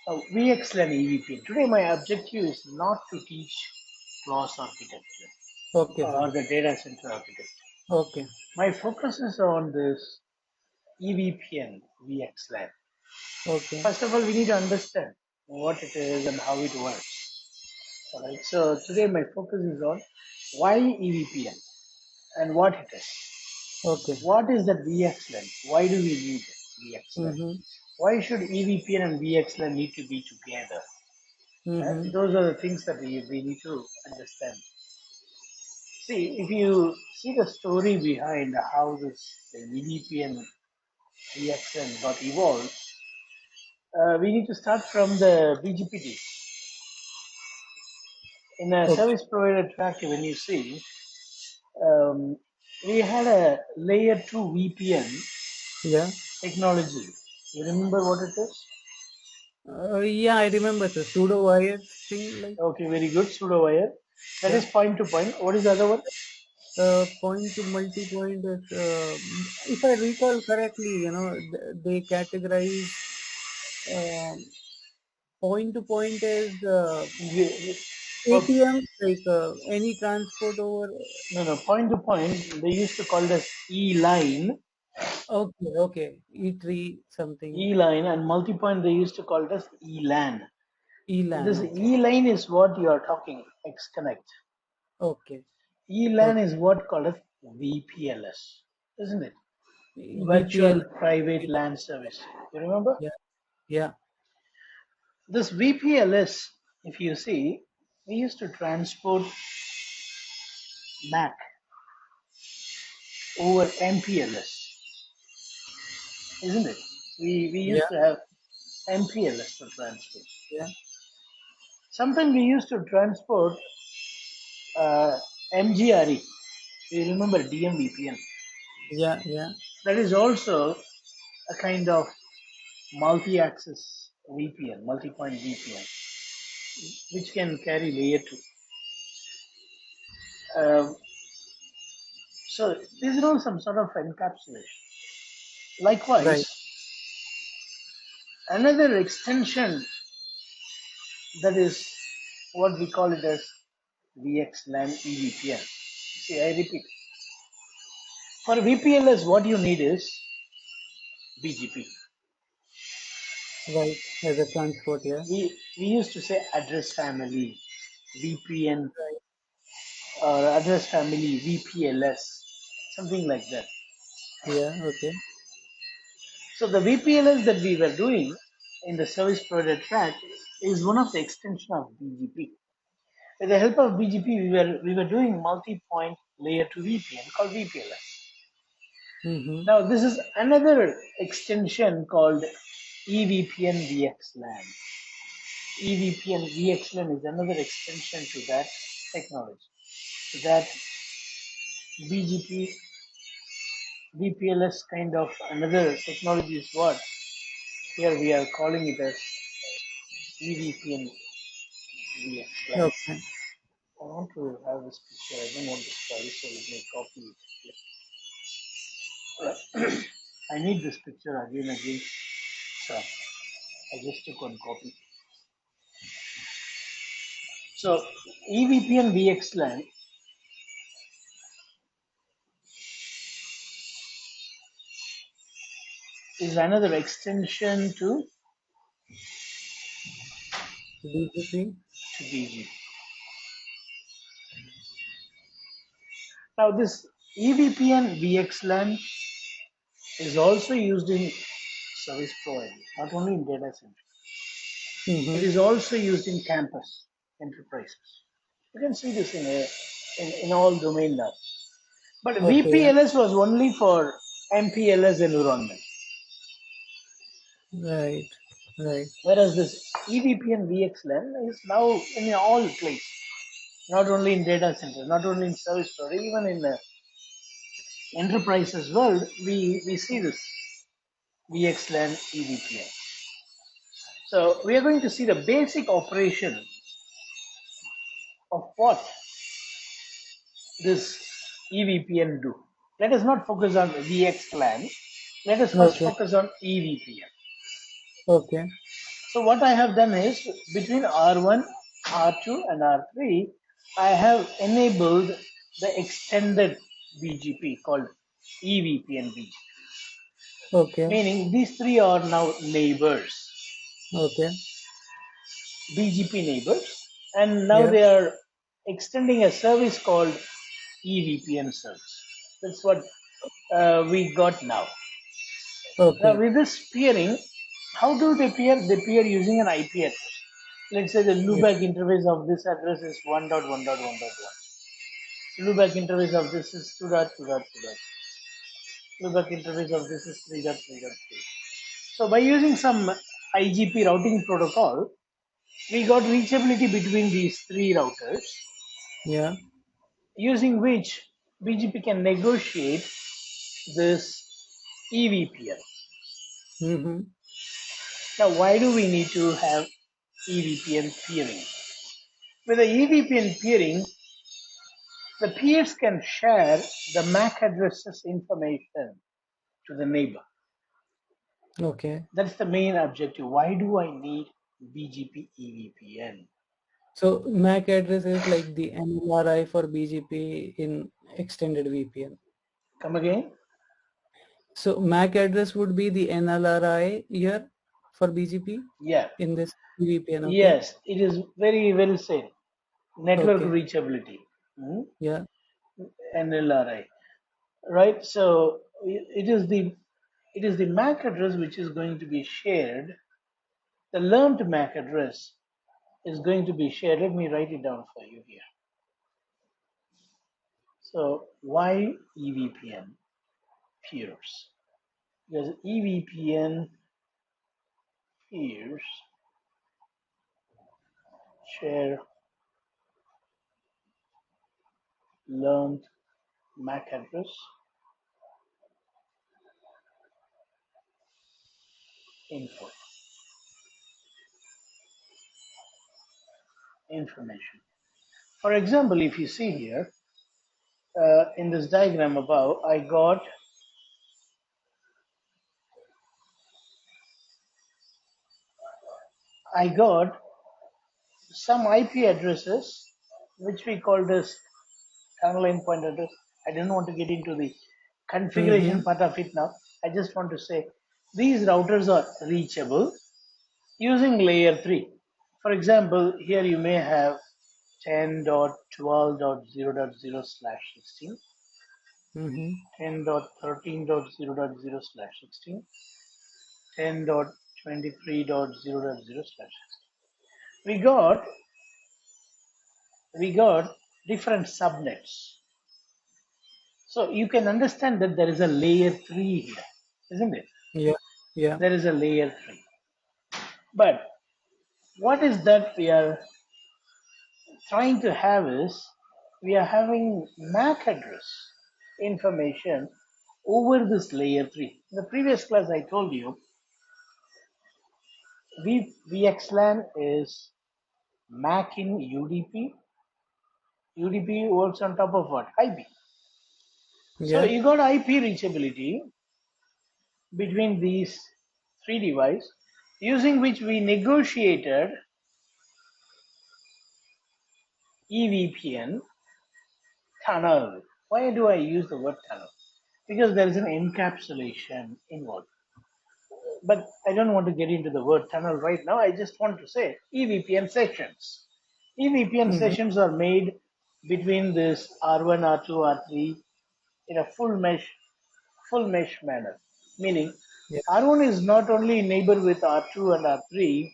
VXLAN EVPN. Today, my objective is not to teach class architecture Okay, sir. or the data center architecture. Okay. My focus is on this EVPN VXLAN. Okay. First of all, we need to understand what it is and how it works. All right. So today, my focus is on why EVPN and what it is. Okay. What is that VXLAN? Why do we need VXLAN? Mm-hmm. Why should EVPN and VXLAN need to be together? Mm-hmm. Those are the things that we need to understand. See, if you see the story behind how this the EVPN VXLAN got evolved, we need to start from the BGP days. In a Okay. service provider track, when you see, um, we had a layer 2 VPN Yeah. technology. You remember what it is? Yeah, I remember the pseudo wire thing, like Okay, very good. Pseudo wire. That yeah. is point to point. What is the other one? Point to multi-point is, if I recall correctly, they categorize um point to point as Okay. ATM, like any transport over. No, no. Point to point. They used to call it as E line. Okay, okay. E3 something. E line and multi point. They used to call it as E LAN. ELAN. This Okay. E line is what you are talking. X connect. Okay. E LAN Okay. is what called as VPLS, isn't it? VPL. Virtual Private Yeah. LAN Service. You remember? Yeah. Yeah. This VPLS, if you see, we used to transport MAC over MPLS, isn't it? We Yeah. used to have MPLS to transport. Yeah. Sometimes we used to transport uh, MGRE. You remember DMVPN? Yeah. Yeah. That is also a kind of multi-access VPN, multi-point VPN, which can carry layer 2. So these are all some sort of encapsulation. Right. Likewise, another extension that is what we call it as VXLAN EVPN. See, I repeat. For VPLS, what you need is BGP. Right. As a transport. Yeah. We used to say address family, VPN, Right. or address family, VPLS, something like that. Yeah. Okay. So the VPLS that we were doing in the service provider track is one of the extension of BGP. With the help of BGP, we were doing multi-point layer 2 VPN called VPLS. Mm-hmm. Now this is another extension called EVPN VXLAN. EVPN VXLAN is another extension to that technology. To that BGP VPLS kind of another technology is what here we are calling it as EVPN VXLAN. Okay. I want to have this picture. I don't want to spoil, so let me copy it. I need this picture again and again. So I just took one copy. So EVPN VXLAN is another extension BGP. to BGP. Now this EVPN VXLAN is also used in service providers, not only in data center. It Mm-hmm. is also used in campus enterprises. You can see this in all domain now. But Okay. Yeah. VPLS was only for MPLS environment, Right. Right. whereas this EVPN VXLAN is now in all places, not only in data center, not only in service provider, even in the enterprises world, we see this VXLAN EVPN. So we are going to see the basic operation of what this EVPN do. Let us not focus on VXLAN. Let us first Okay. focus on EVPN. Okay. So what I have done is between R1, R2 and R3, I have enabled the extended BGP called EVPN BGP, Okay. meaning these three are now neighbors, Okay. BGP neighbors, and now Yeah. they are extending a service called EVPN service. That's what we got now. Now Okay. with this peering, how do they peer? They peer using an IP address. Let's say the Yeah. loopback interface of this address is 1.1.1.1. Loopback interface of this is 2.2.2. Loopback interface of this is 3.3.3. So by using some IGP routing protocol, we got reachability between these three routers, Yeah. using which BGP can negotiate this EVPN. Mm-hmm. Now, why do we need to have EVPN peering? With the EVPN peering, the peers can share the MAC addresses information to the neighbor. Okay. That's the main objective. Why do I need BGP EVPN? So MAC address is like the NLRI for BGP in extended VPN. Come again? So MAC address would be the NLRI here for BGP Yeah. in this VPN. Okay. Yes, it is very well said. Network Okay. reachability. Hmm? Yeah. NLRI. Right? So it is the MAC address which is going to be shared. The learned MAC address is going to be shared. Let me write it down for you here. So why EVPN peers? Because EVPN peers share learned MAC address info information. For example, if you see here in this diagram above, I got some IP addresses which we call this tunnel endpoint address. I don't want to get into the configuration Mm-hmm. part of it now. I just want to say these routers are reachable using layer 3. For example, here you may have 10.12.0.0/16, Mm-hmm. 10.13.0.0/16, 10.23.0.0/16. We got we got different subnets. So you can understand that there is a layer 3 here, isn't it? Yeah. Yeah. There is a layer 3. But what is that we are trying to have is we are having MAC address information over this layer 3. In the previous class, I told you VXLAN is MAC in UDP. UDP works on top of what? IP. So Yeah. you got IP reachability between these three devices using which we negotiated EVPN tunnel. Why do I use the word tunnel? Because there is an encapsulation involved. But I don't want to get into the word tunnel right now. I just want to say EVPN sessions. EVPN Mm-hmm. sessions are made between this R1, R2, R3 in a full mesh manner. Meaning Yeah. R1 is not only neighbor with R2 and R3,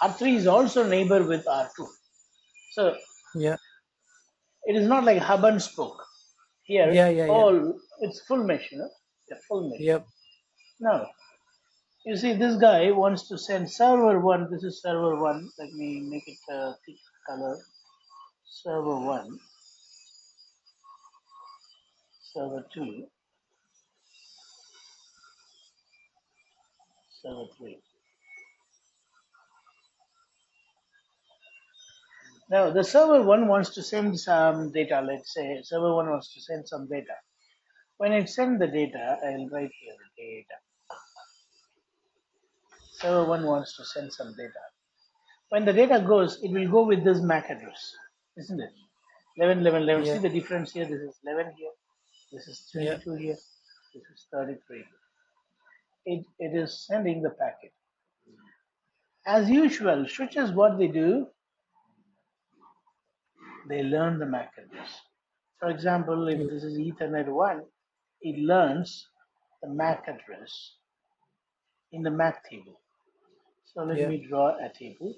R3 is also neighbor with R2. So Yeah. it is not like hub and spoke. Here, Yeah. Yeah. Yeah. all it's full mesh, the full mesh. Yep. Now, you see, this guy wants to send server one. This is server one. Let me make it thick color. Server one, server two, server three. Now, the server one wants to send some data. Let's say server one wants to send some data. When it sends the data, I'll write here data. Server 1 wants to send some data. When the data goes, it will go with this MAC address, isn't it? 11, 11, 11. See Yeah. the difference here? This is 11 here. This is Yeah. 22 here. This is 33. It is sending the packet. As usual, switches, what they do, they learn the MAC address. For example, if Yeah. this is Ethernet 1, it learns the MAC address in the MAC table. So let Yeah. me draw a table.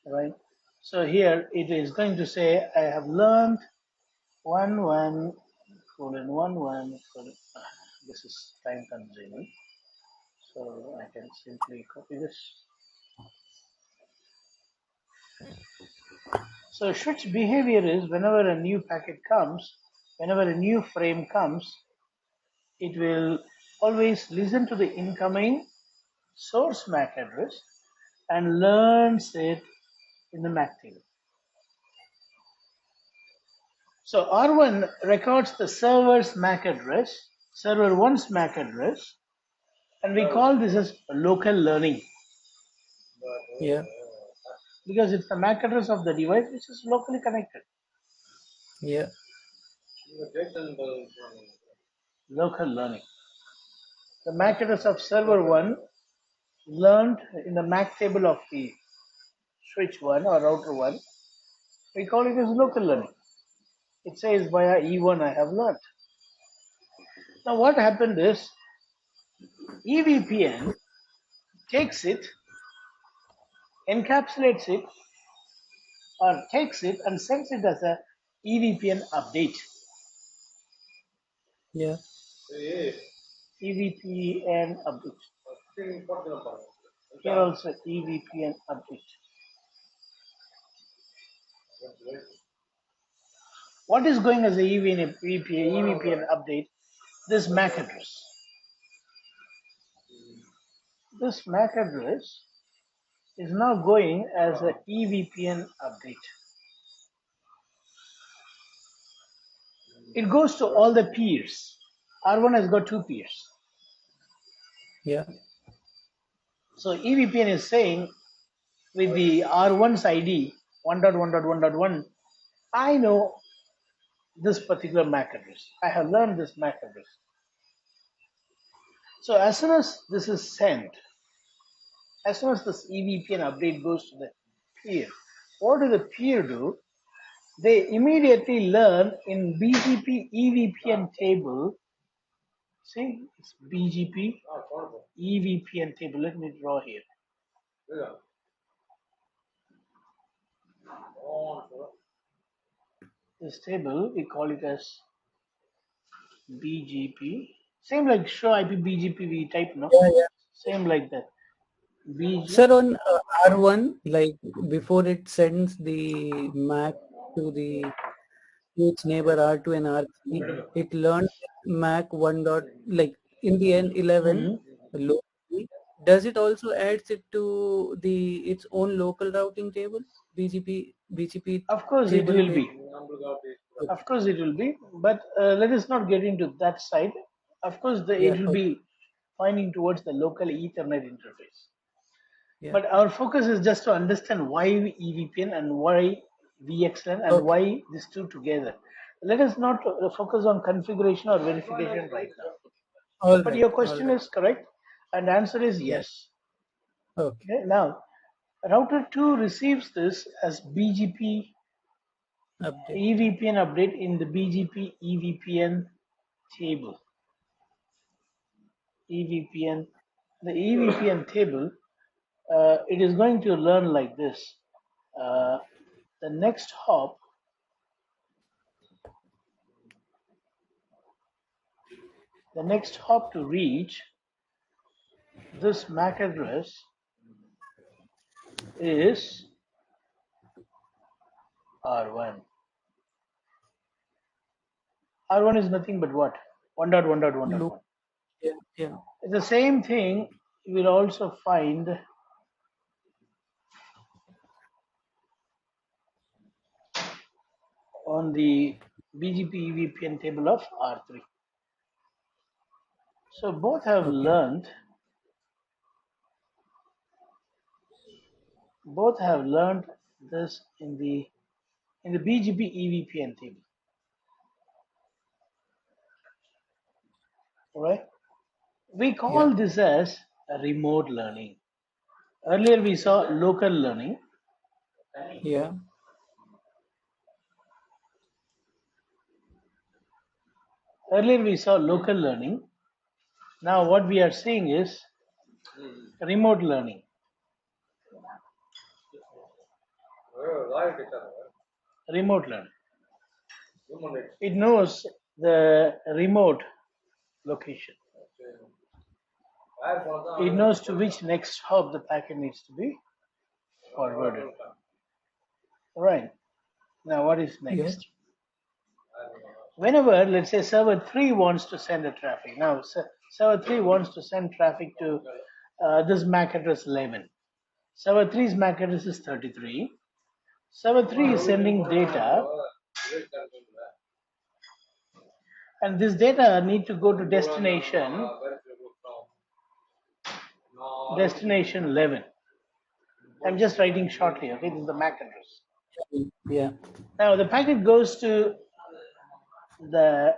Right. So here it is going to say I have learned 1 1 colon 1 1 colon. This is time consuming, so I can simply copy this. So switch behavior is whenever a new packet comes, whenever a new frame comes, it will always listen to the incoming source MAC address and learns it in the MAC table. So R1 records the server's MAC address, server 1's MAC address, and we call this as local learning Yeah. because it's the MAC address of the device which is locally connected. Yeah. Local learning. The MAC address of server 1 learned in the MAC table of the switch 1 or router 1. We call it as local learning. It says via E1 I have learned. Now what happened is EVPN takes it, encapsulates it, or takes it and sends it as a EVPN update. Yeah. EVPN update. Here also EVPN update. What is going as a EVPN update? This MAC address. This MAC address is now going as a EVPN update. It goes to all the peers. R1 has got 2 peers. Yeah. So EVPN is saying with the R1's ID 1.1.1.1, I know this particular MAC address. I have learned this MAC address. So as soon as this is sent, as soon as this EVPN update goes to the peer, what do the peer do? They immediately learn in BGP EVPN table. See, it's BGP EVPN table. Let me draw here. This table, we call it as BGP. Same like show IP BGP we type, no? Yeah. Yeah. Same like that. BG. Sir, on R1, like before it sends the MAC to the to its neighbor R2 and R3, it learned MAC 1 dot, like in the end 11 Hmm. locally. Does it also adds it to the its own local routing table, BGP Of course it table will based? be. Of Okay. course it will be. But let us not get into that side. Of course, Yeah. it will Okay. be pointing towards the local Ethernet interface. Yeah. But our focus is just to understand why EVPN and why VXLAN and Okay. why these two together. Let us not focus on configuration or verification right now. All But right. your All question right. is correct, and the answer is Yeah. yes. Okay. Okay, now router 2 receives this as BGP Update. EVPN update in the BGP EVPN table. EVPN, the EVPN table, it is going to learn like this. Uh, the next hop, the next hop to reach this MAC address is R1. R1 is nothing but what? 1.1.1.1. Loop. Yeah. Yeah. The same thing you will also find on the BGP EVPN table of R3. So both have Okay. learned this in the BGP EVPN table. Right? We Yeah. call this as a remote learning. Earlier we saw local learning. Yeah. Earlier we saw local learning. Now what we are seeing is remote learning. Remote learning. It knows the remote location. It knows to which next hop the packet needs to be forwarded. Right. Now what is Yeah. next? Whenever, let's say, server 3 wants to send a traffic. Now server 3 wants to send traffic to this MAC address 11. Server 3's MAC address is 33. Server 3 is sending data, and this data need to go to destination 11. I'm just writing shortly, okay? This is the MAC address. Yeah. Now the packet goes to the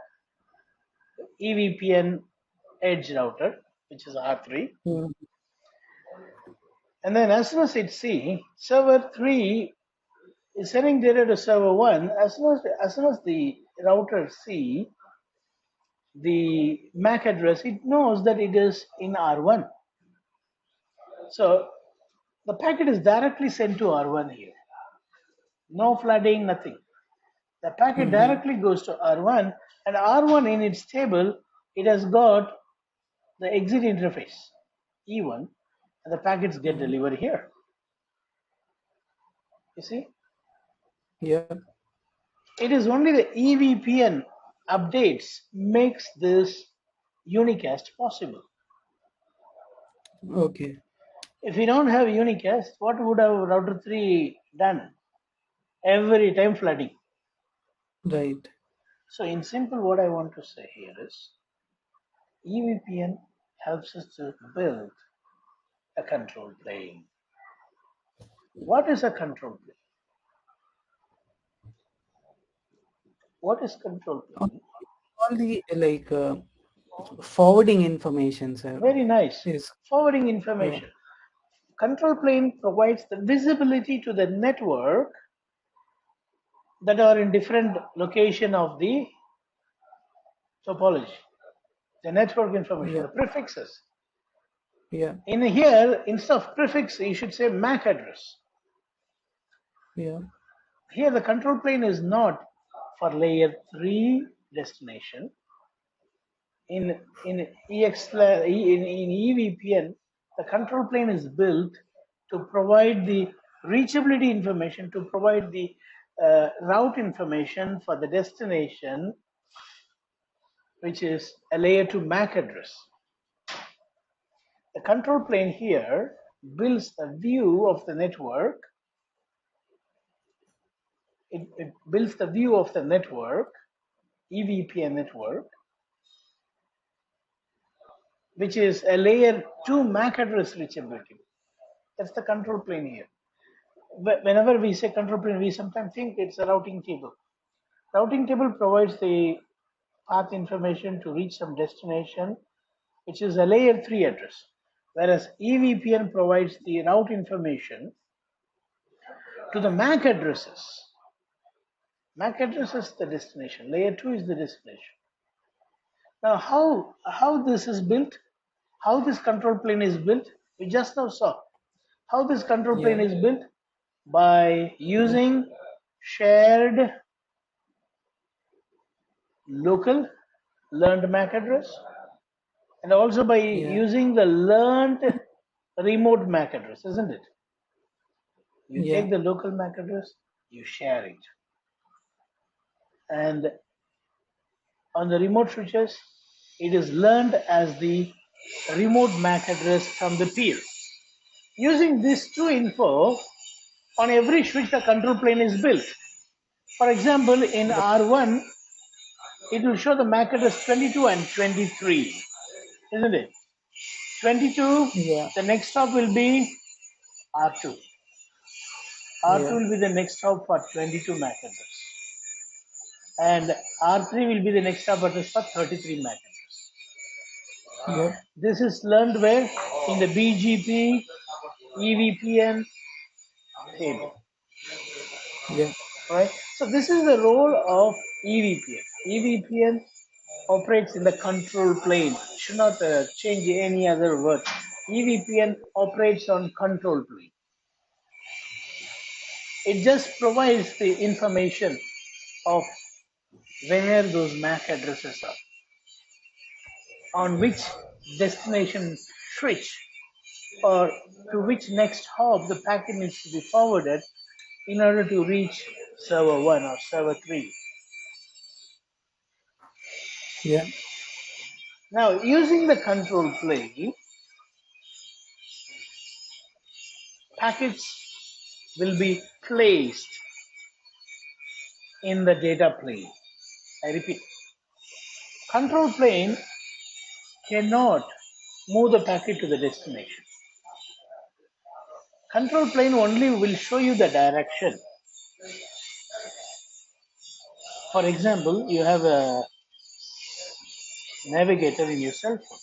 EVPN edge router, which is R3. Mm. And then as soon as it sees server 3 is sending data to server 1, as soon as the router see the MAC address, it knows that it is in R1. So the packet is directly sent to R1 here. No flooding, nothing. The packet Mm-hmm. directly goes to R1, and R1 in its table, it has got the exit interface, E1, and the packets get Mm-hmm. delivered here. You see? Yeah. It is only the EVPN updates makes this unicast possible. Okay. If we don't have unicast, what would have router 3 done? Every time flooding. Right. So in simple, what I want to say here is EVPN helps us to build a control plane. What is a control plane? What is control All plane? all the forwarding information, sir, Very nice. is Forwarding yeah. information. Control plane provides the visibility to the network that are in different location of the topology, the network information, Yeah. the prefixes. Yeah. In here, instead of prefix, you should say MAC address. Yeah. Here, the control plane is not for layer 3 destination. In EXLAN, in EVPN, the control plane is built to provide the reachability information, to provide the route information for the destination, which is a layer 2 MAC address. The control plane here builds a view of the network. It builds the view of the network, EVPN network, which is a layer 2 MAC address reachability. That's the control plane here. Whenever we say control plane, we sometimes think it's a routing table. Routing table provides the path information to reach some destination, which is a layer 3 address. Whereas EVPN provides the route information to the MAC addresses. MAC address is the destination. Layer 2 is the destination. Now, how this is built, how this control plane is built, we just now saw. How this control plane Yeah. is built? By using shared local learned MAC address, and also by Yeah. using the learned remote MAC address, isn't it? You Yeah. take the local MAC address, you share it. And on the remote switches, it is learned as the remote MAC address from the peer. Using these two info, on every switch the control plane is built. For example, in Right. R1, it will show the MAC address 22 and 23, isn't it? 22, Yeah. the next stop will be R2. R2 Yeah. will be the next stop for 22 MAC address. And R3 will be the next stop address for 33 MAC address. Yep. This is learned where? In the BGP EVPN table. Yeah. Right? So this is the role of EVPN. EVPN operates in the control plane. Should not change any other word. EVPN operates on control plane. It just provides the information of where those MAC addresses are, on which destination switch or to which next hop the packet needs to be forwarded in order to reach server 1 or server 3. Yeah. Now, using the control plane, packets will be placed in the data plane. I repeat, control plane cannot move the packet to the destination. Control plane only will show you the direction. For example, you have a navigator in your cell phone.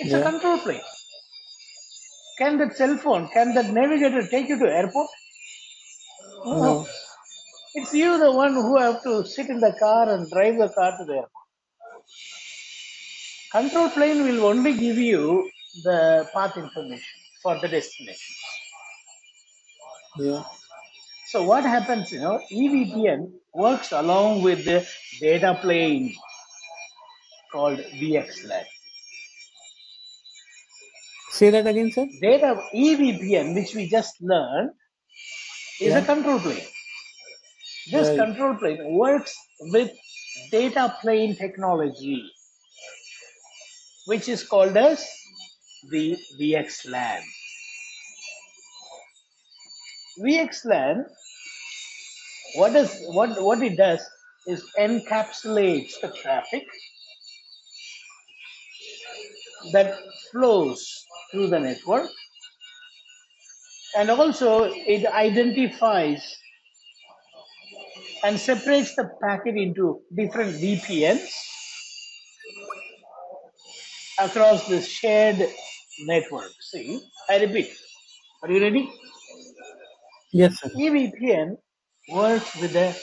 It's a Yeah. control plane. Can that navigator take you to airport? No. No. It's you the one who have to sit in the car and drive the car to the airport. Control plane will only give you the path information for the destination. Yeah. So what happens, EVPN works along with the data plane called VXLAN. Say that again, sir. Data EVPN, which we just learned, is a Yeah. control plane. This Right. control plane works with data plane technology, which is called as the VXLAN. VXLAN, what it does is encapsulates the traffic that flows through the network, and also it identifies and separates the packet into different VPNs across this shared network. See, I repeat. Are you ready? Yes, sir. EVPN works with the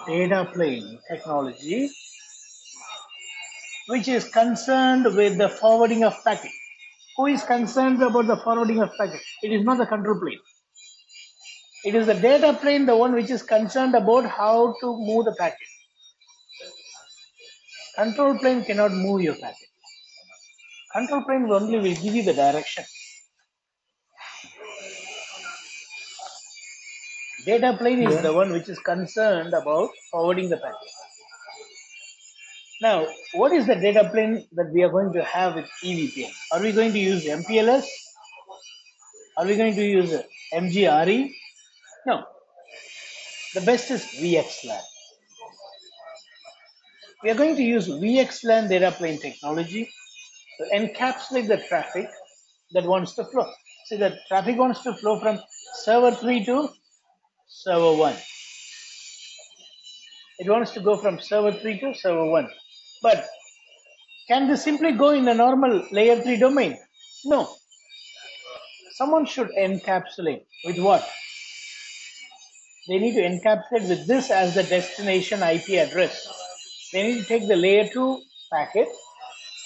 data plane technology, which is concerned with the forwarding of packet. Who is concerned about the forwarding of packet? It is not the control plane. It is the data plane, the one which is concerned about how to move the packet. Control plane cannot move your packet. Control plane only will give you the direction. Data plane is Yeah. the one which is concerned about forwarding the packet. Now, what is the data plane that we are going to have with EVPN? Are we going to use MPLS? Are we going to use MGRE? No. The best is VXLAN. We are going to use VXLAN data plane technology to encapsulate the traffic that wants to flow. See, the traffic wants to flow from server 3 to server 1. It wants to go from server 3 to server 1. But can this simply go in a normal layer 3 domain? No. Someone should encapsulate with what? They need to encapsulate with this as the destination IP address. They need to take the layer 2 packet,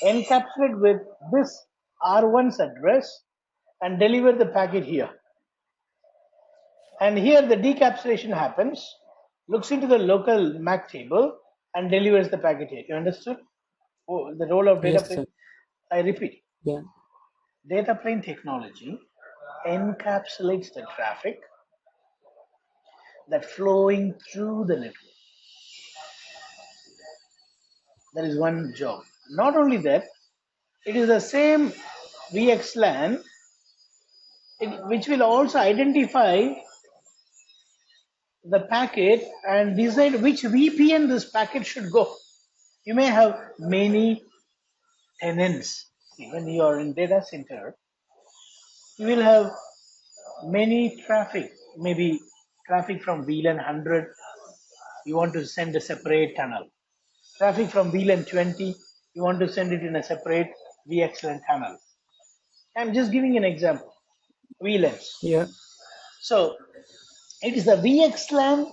encapsulate with this R1's address, and deliver the packet here. And here the decapsulation happens, looks into the local MAC table, and delivers the packet here. You understood? Oh, the role of data Yes, plane? sir. I repeat, Yeah. data plane technology encapsulates the traffic that flowing through the network. That is one job. Not only that, it is the same VXLAN which will also identify the packet and decide which VPN this packet should go. You may have many tenants. When you are in data center, you will have many traffic, maybe traffic from VLAN 100, you want to send a separate tunnel. Traffic from VLAN 20, you want to send it in a separate VXLAN tunnel. I'm just giving an example. VLANs. Yeah. So it is the VXLAN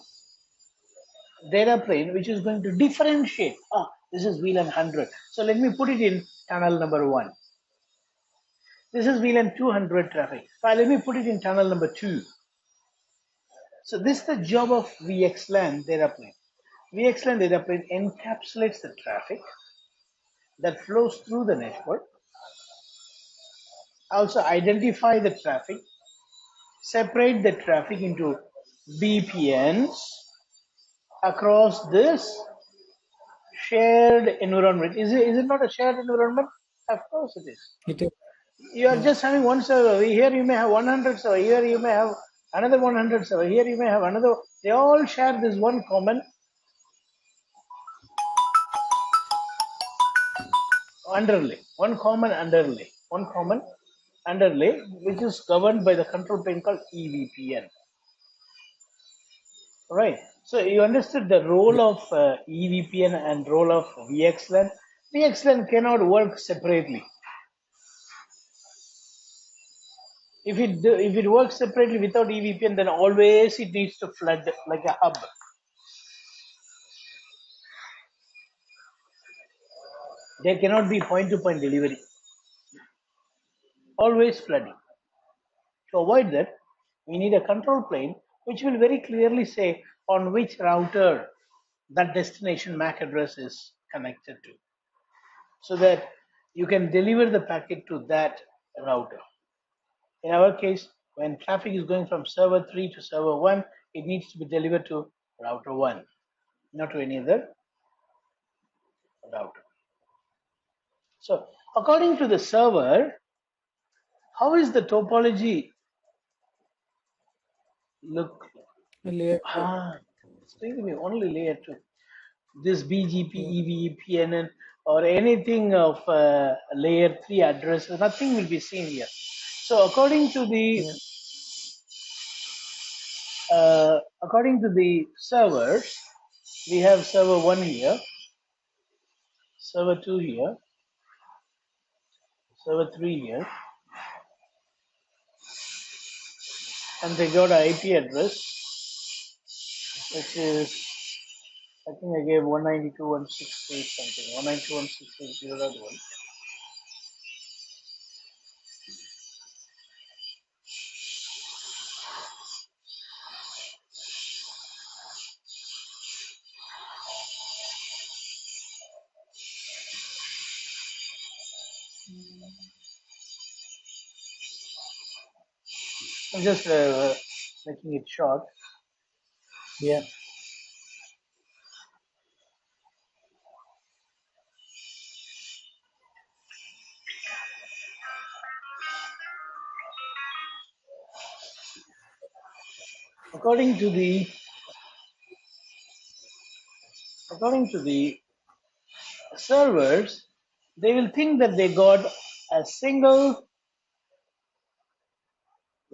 data plane which is going to differentiate. Ah, this is VLAN 100. So let me put it in tunnel number 1. This is VLAN 200 traffic. Let me put it in tunnel number 2. So this is the job of VXLAN data plane. VXLAN data plane encapsulates the traffic that flows through the network, also identify the traffic, separate the traffic into VPNs across this shared environment. Is it not a shared environment? Of course it is. It is. You are Yeah. just having one server. Here you may have 100 server. Here you may have another 100 server. Here you may have another. They all share this one common underlay, one common underlay, which is governed by the control plane called EVPN. Right. So you understood the role Yeah. of EVPN and role of VXLAN. VXLAN cannot work separately. If it works separately without EVPN, then always it needs to flood like a hub. There cannot be point-to-point delivery. Always flooding. To avoid that, we need a control plane which will very clearly say on which router that destination MAC address is connected to, so that you can deliver the packet to that router. In our case, when traffic is going from server 3 to server 1, it needs to be delivered to router 1, not to any other router. So according to the server, how is the topology look? Layer 2. It's going to be only layer 2. This BGP, Yeah. EVPN, or anything of layer 3 address, nothing will be seen here. So Yeah. according to the servers, we have server 1 here, server 2 here, server 3 here, and they got an IP address, which is, I think I gave 192.168 something, 192.168.0.1. I'm just making it short. Yeah. According to the servers, they will think that they got a single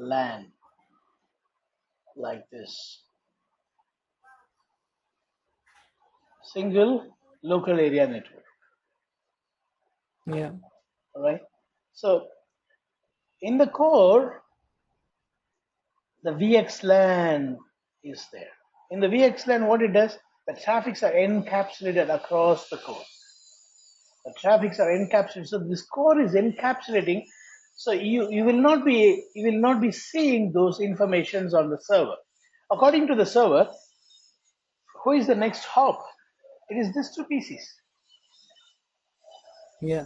LAN like this, single local area network. Yeah. All right. So in the core, the VXLAN is there. In the VXLAN, what it does, the traffics are encapsulated across the core. The traffics are encapsulated. So this core is encapsulating. So you will not be seeing those informations on the server. According to the server, who is the next hop? It is these two PCs. Yeah.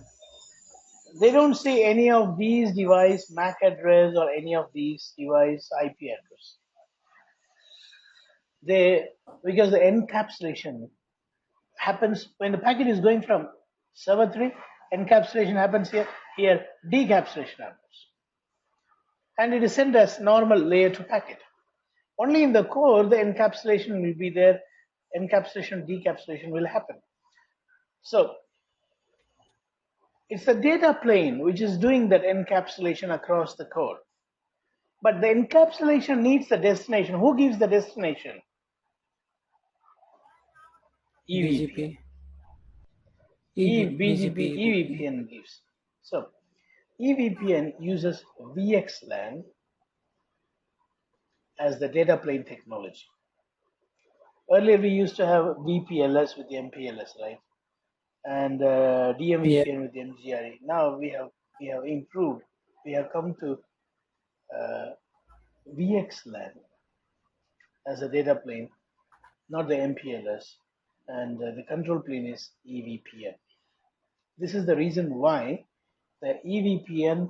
They don't see any of these device MAC address or any of these device IP address. Because the encapsulation happens when the packet is going from server 3, encapsulation happens here decapsulation happens, and it is sent as normal layer 2 packet. Only in the core, the encapsulation will be there. Encapsulation, decapsulation will happen. So it's the data plane which is doing that encapsulation across the core. But the encapsulation needs the destination. Who gives the destination? EVPN. BGP, BGP, BGP, EVP. EVPN gives. So EVPN uses VXLAN as the data plane technology. Earlier we used to have VPLS with the MPLS, right? And Yeah, DMVPN with the MGRE. Now we have improved. We have come to VXLAN as a data plane, not the MPLS, and the control plane is EVPN. This is the reason why the EVPN,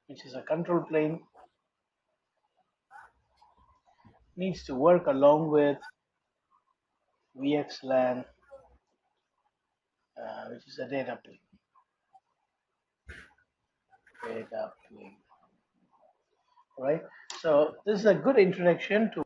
which is a control plane, needs to work along with VXLAN, which is a data plane. Data plane. Right? So this is a good introduction to